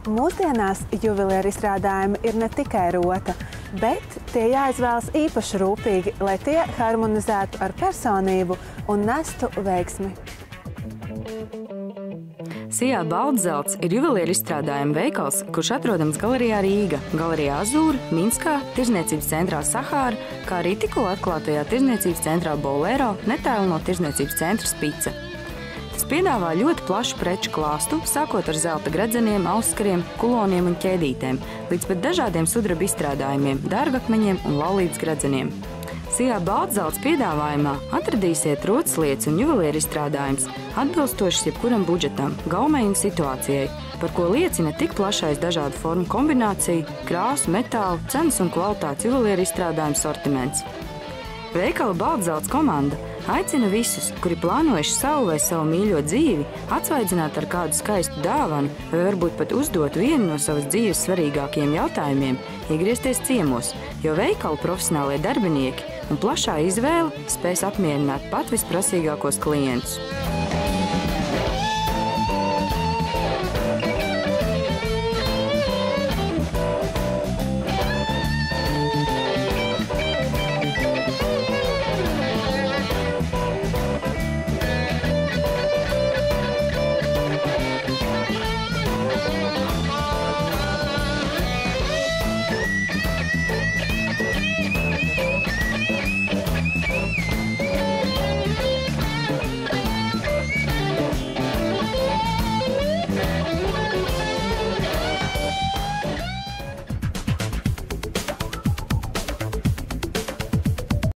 Mūsdienās juvelieru izstrādājumi ir ne tikai rota, bet tie jāizvēlas īpaši rūpīgi, lai tie harmonizētu ar personību un nestu veiksmi. Sijā Baltzelts ir juvelieru izstrādājuma veikals, kurš atrodams Galerijā Rīga, Galerijā Azūra, Minskā, Tirzniecības centrā Sahāra, kā arī tikko atklātajā Tirzniecības centrā Bolero, netālu no Tirzniecības centra Spice. Tas piedāvā ļoti plašu preču klāstu, sākot ar zelta gredzeniem, ausskariem, kuloniem un ķēdītēm, līdz pat dažādiem sudraba izstrādājumiem, dārgakmeņiem un laulības gredzeniem. Sijā Baltzelts piedāvājumā atradīsiet rotaslietas un juvelieru izstrādājums, atbilstošs jebkuram budžetam, gaumei un situācijai, par ko liecina tik plašais dažādu formu kombinācija, krāsu, metālu, cenas un kvalitātes juvelieru izstrādājumu sortiments. Veikala Baltzelts komanda aicina visus, kuri plānojuši savu vai savu mīļo dzīvi, atsvaidzināt ar kādu skaistu dāvanu vai varbūt pat uzdot vienu no savas dzīves svarīgākajiem jautājumiem, iegriezties ciemos, jo veikala profesionālie darbinieki un plašā izvēle spēs apmierināt pat visprasīgākos klientus.